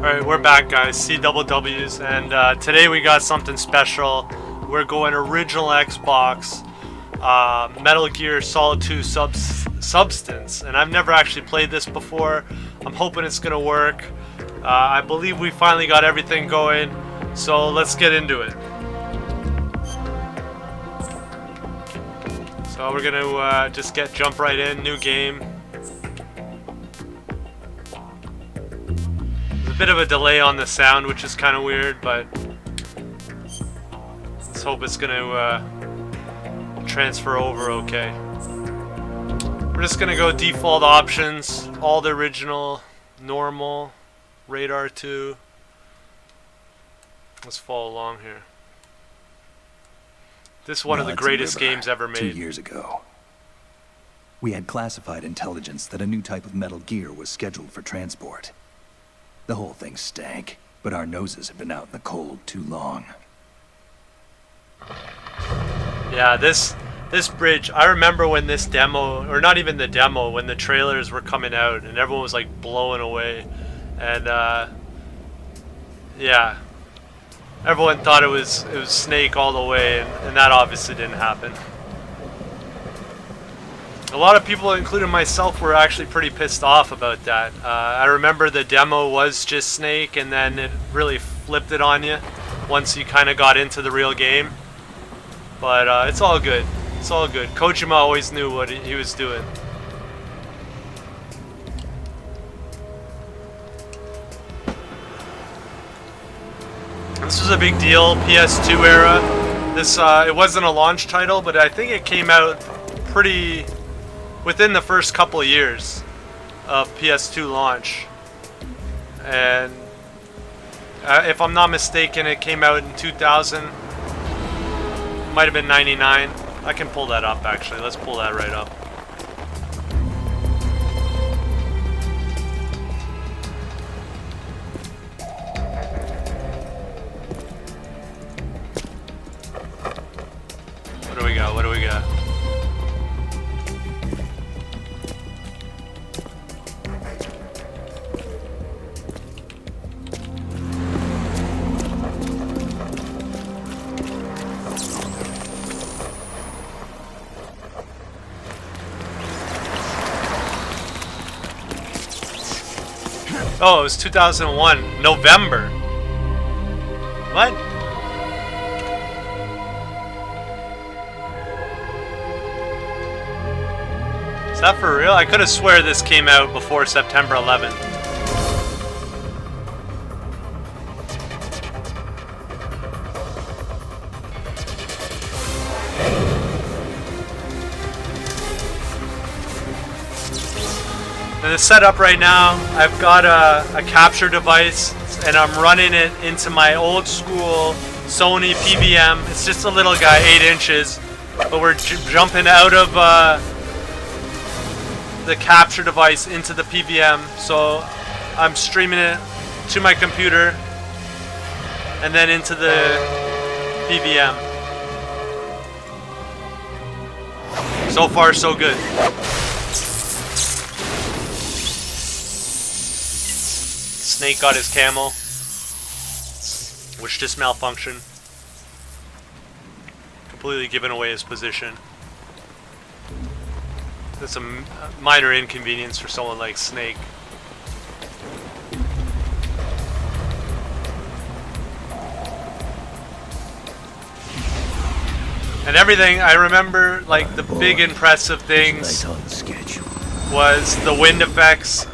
Alright, we're back, guys. Cwws, and today we got something special. We're going original Xbox, Metal Gear Solid 2 Substance, and I've never actually played this before. I'm hoping it's gonna work. I believe we finally got everything going, so let's get into it. So we're gonna just jump right in, new game. A bit of a delay on the sound, which is kind of weird, but let's hope it's gonna transfer over okay. We're just gonna go default options, all the original, normal, radar 2. Let's follow along here. This is one of the greatest games ever made. 2 years ago, we had classified intelligence that a new type of Metal Gear was scheduled for transport. The whole thing stank, but our noses have been out in the cold too long. Yeah, this bridge, I remember when this demo, or not even the demo, when the trailers were coming out and everyone was like blowing away. And yeah, everyone thought it was Snake all the way, and that obviously didn't happen. A lot of people, including myself, were actually pretty pissed off about that. I remember the demo was just Snake, and then it really flipped it on you once you kind of got into the real game. But it's all good. It's all good. Kojima always knew what he was doing. This was a big deal, PS2 era. This it wasn't a launch title, but I think it came out pretty within the first couple of years of PS2 launch. And if I'm not mistaken, it came out in 2000. Might have been 99. I can pull that up actually. Let's pull that right up. What do we got? What do we got? Oh, it was 2001, November. What? Is that for real? I could have swear this came out before September 11th. And the setup right now, I've got a capture device and I'm running it into my old school Sony PVM. It's just a little guy, 8 inches, but we're jumping out of the capture device into the PVM. So I'm streaming it to my computer and then into the PVM. So far, so good. Snake got his camo, which just malfunctioned. Completely giving away his position. That's a minor inconvenience for someone like Snake. And everything, I remember, like, the big impressive things was the wind effects.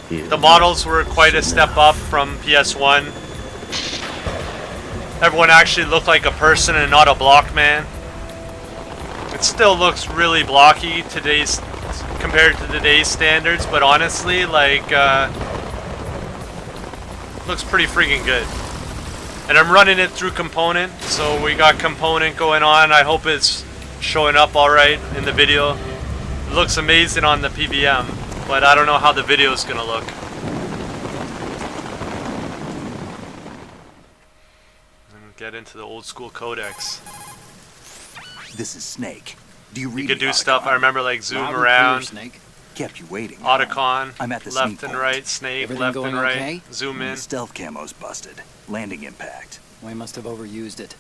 The models were quite a step up from PS1. Everyone actually looked like a person and not a block man. It still looks really blocky compared to today's standards, but honestly, like, looks pretty freaking good. And I'm running it through Component, so we got Component going on. I hope it's showing up alright in the video. It looks amazing on the PVM, but I don't know how the video is gonna look. And get into the old school codecs. This is Snake. Do you read? You could do stuff. I remember, like, zoom around. Snake. kept you waiting. Otacon, I'm at the left sneak and point. right, snake, Everything left going and right, okay? zoom in. Stealth camo's busted. Landing impact. We must have overused it.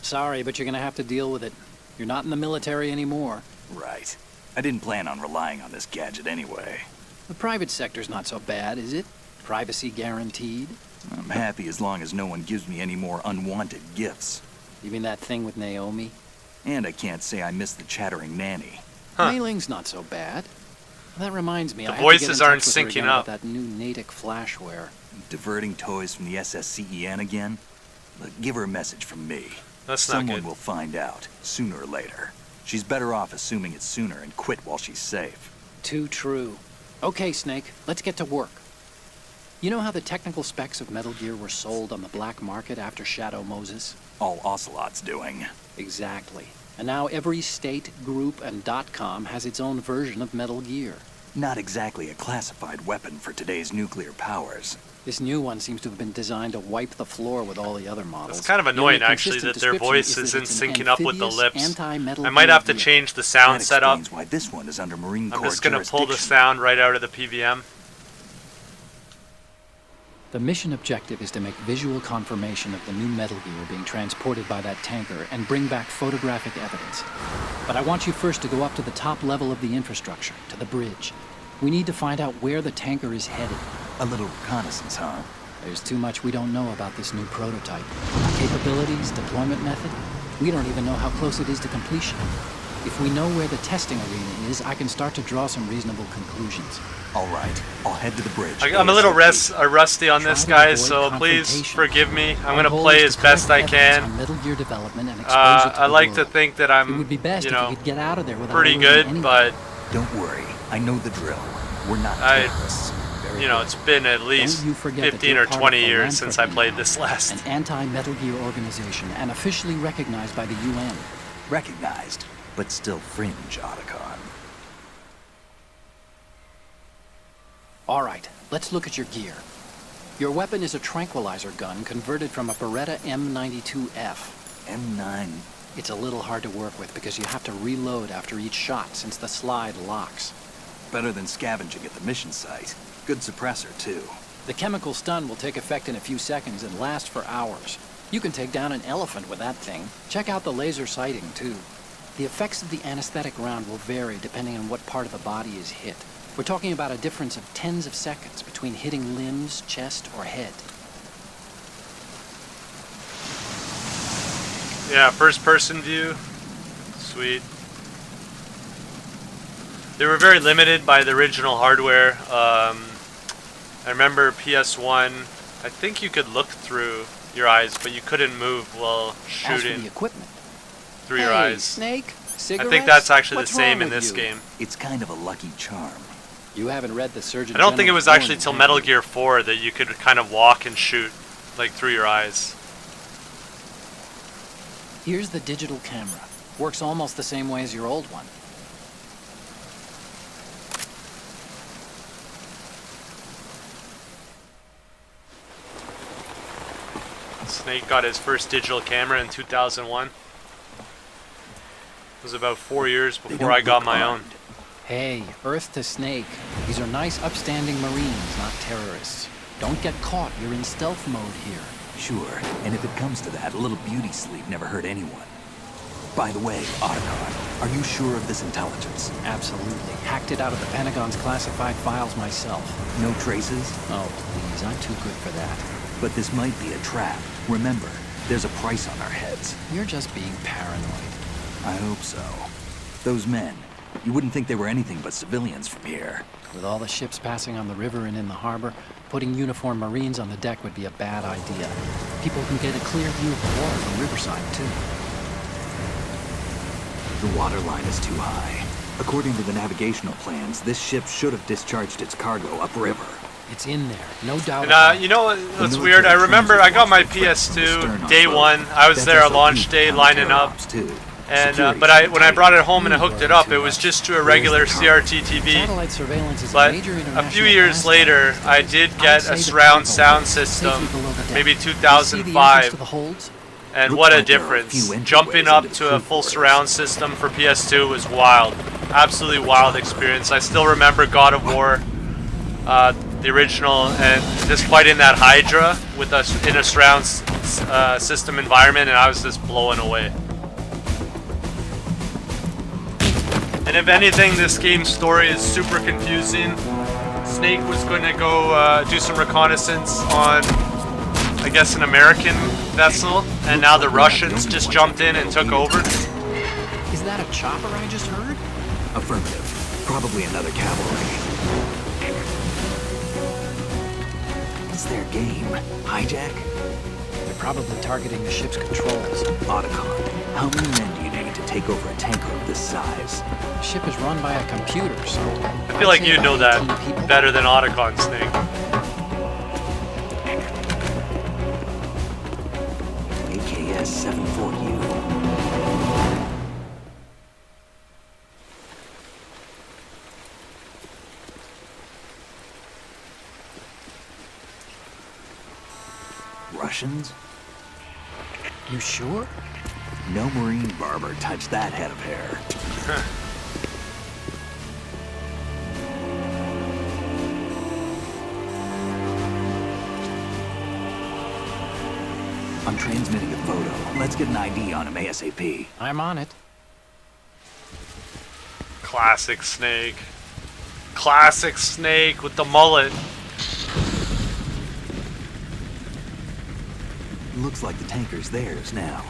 Sorry, but you're gonna have to deal with it. You're not in the military anymore. Right. I didn't plan on relying on this gadget anyway. The private sector's not so bad, is it? Privacy guaranteed? I'm happy as long as no one gives me any more unwanted gifts. You mean that thing with Naomi? And I can't say I miss the chattering nanny. Huh. Mei Ling's not so bad. That reminds me, The I have to get voices in aren't touch with her syncing again about up. that new Natick flashware. Diverting toys from the SSCEN again? Look, give her a message from me. That's not Someone good. will find out, sooner or later. She's better off assuming it's sooner and quit while she's safe. Too true. Okay, Snake, let's get to work. You know how the technical specs of Metal Gear were sold on the black market after Shadow Moses? All Ocelot's doing. Exactly. And now every state, group, and .com has its own version of Metal Gear. Not exactly a classified weapon for today's nuclear powers. This new one seems to have been designed to wipe the floor with all the other models. It's kind of The annoying, only actually, that consistent their voice description isn't is that it's an syncing up with the amphibious lips. anti-Metal I might Gear have to vehicle. change the sound That setup. explains why this one is under Marine I'm Corps just gonna pull the jurisdiction. sound right out of the PVM. The mission objective is to make visual confirmation of the new Metal Gear being transported by that tanker and bring back photographic evidence. But I want you first to go up to the top level of the infrastructure, to the bridge. We need to find out where the tanker is headed. A little reconnaissance, huh? There's too much we don't know about this new prototype. Capabilities, deployment method. We don't even know how close it is to completion. If we know where the testing arena is, I can start to draw some reasonable conclusions. All right, I'll head to the bridge. I'm a little rusty on this, Try to guys, so avoid please confrontation. forgive me. I'm Our gonna goal play is as to best I collect evidence can. on Metal Gear development and expose it to I the like to world. think that It would be I'm, best you if know, you could get out of there without pretty losing good, anything. but Don't worry, I know the drill. We're not I- terrorists. Very you know, good. it's been at least Don't you forget that 15 you're or part of 20 the years since I Philanthropy played now, this last. an anti-Metal Gear organization and officially recognized by the UN. Recognized, but still fringe, Otacon. All right, let's look at your gear. Your weapon is a tranquilizer gun converted from a Beretta M92F. M9. It's a little hard to work with because you have to reload after each shot since the slide locks. Better than scavenging at the mission site. Good suppressor, too. The chemical stun will take effect in a few seconds and last for hours. You can take down an elephant with that thing. Check out the laser sighting, too. The effects of the anesthetic round will vary depending on what part of the body is hit. We're talking about a difference of tens of seconds between hitting limbs, chest, or head. Yeah, first person view. Sweet. They were very limited by the original hardware. I remember PS1, I think you could look through your eyes, but you couldn't move while As for shooting the equipment, through your hey, eyes. Snake, I cigarettes? think that's actually What's the same wrong in with this you? game. It's kind of a lucky charm. You haven't read the Surgeon I don't think it General's was actually warning, till have Metal you? Gear 4 that you could kind of walk and shoot, like, through your eyes. Here's the digital camera. Works almost the same way as your old one. Snake got his first digital camera in 2001. It was about 4 years They before don't I got look my own. armed. Hey, Earth to Snake. These are nice, upstanding Marines, not terrorists. Don't get caught. You're in stealth mode here. Sure, and if it comes to that, a little beauty sleep never hurt anyone. By the way, Otacon, are you sure of this intelligence? Absolutely. Hacked it out of the Pentagon's classified files myself. No traces? Oh, please. I'm too good for that. But this might be a trap. Remember, there's a price on our heads. You're just being paranoid. I hope so. Those men, you wouldn't think they were anything but civilians from here. With all the ships passing on the river and in the harbor, putting uniformed Marines on the deck would be a bad idea. People can get a clear view of the water from Riverside, too. The water line is too high. According to the navigational plans, this ship should have discharged its cargo upriver. It's in there, no doubt. And about it. you know what's military weird? I remember I got my transit watches the stern PS2 on day boat. one. I was That's there at SOP launch day lining counter up. ops, too. And Security but when I shouldn't brought take it home and I hooked it up, it was just to a regular CRT TV. Satellite surveillance is But a major a international few years asset. later, I did I'd get say a the surround cargo sound safely system, below the deck. maybe You see the entrance to 2005, the holds? and Looks what a like there are a difference! few entryways Jumping up into the to a crew full quarters. surround system for PS2 was wild. absolutely wild experience. I still remember God of War, the original, and just fighting that Hydra with us in a surround system environment, and I was just blown away. And if anything, this game's story is super confusing. Snake was going to go do some reconnaissance on, I guess, an American vessel, and now the Russians just jumped in and took over. Is that a chopper I just heard? Affirmative. Probably another cavalry. What's their game? Hijack? They're probably targeting the ship's controls. Otacon, how many men do you need to take over a tanker of this size? The ship is run by a computer, so... I feel like you know that better than Otacon, Snake. AKS 74U. Russians? You sure? No Marine barber touched that head of hair. I'm transmitting a photo. Let's get an ID on him ASAP. I'm on it. Classic Snake. Classic Snake with the mullet. Looks like the tanker's theirs now.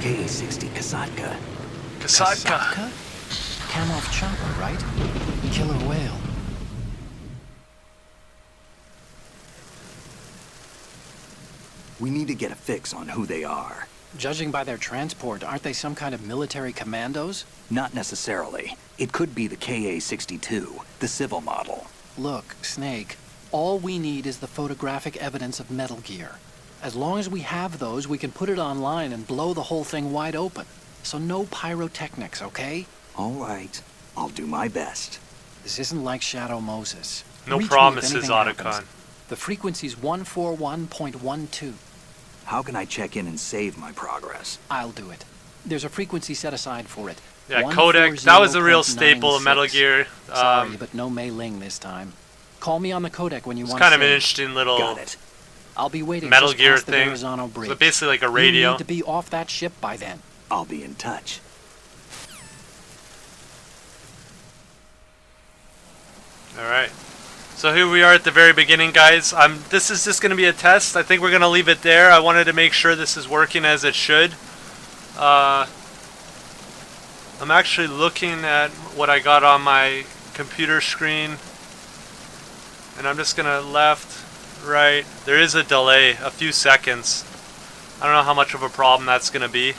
Ka-60 Kasatka. Kasatka. Kamov chopper, right? Killer whale. We need to get a fix on who they are. Judging by their transport, aren't they some kind of military commandos? Not necessarily. It could be the Ka-62, the civil model. Look, Snake, all we need is the photographic evidence of Metal Gear. As long as we have those, we can put it online and blow the whole thing wide open. So no pyrotechnics, okay? All right. I'll do my best. This isn't like Shadow Moses. No Reach me if promises, anything Otacon. happens. The frequency's 141.12. How can I check in and save my progress? I'll do it. There's a frequency set aside for it. Yeah, codec. That was a real staple of Metal 140.96. Gear. Sorry, but no Mei Ling this time. Call me on the codec when you It's want to kind of an save. interesting little Got it. I'll be waiting Metal just Gear past the thing. Verrazano Bridge. So basically like a You radio. need to be off that ship by then. I'll be in touch. All right. So here we are at the very beginning, guys. This is just going to be a test. I think we're going to leave it there. I wanted to make sure this is working as it should. I'm actually looking at what I got on my computer screen. And I'm just going to left, right. There is a delay, a few seconds. I don't know how much of a problem that's going to be.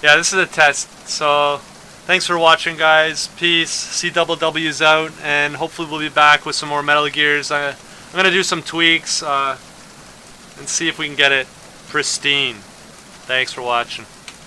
Yeah, this is a test. So thanks for watching, guys. Peace. CWW's out, and hopefully we'll be back with some more Metal Gears. I'm gonna do some tweaks and see if we can get it pristine. Thanks for watching.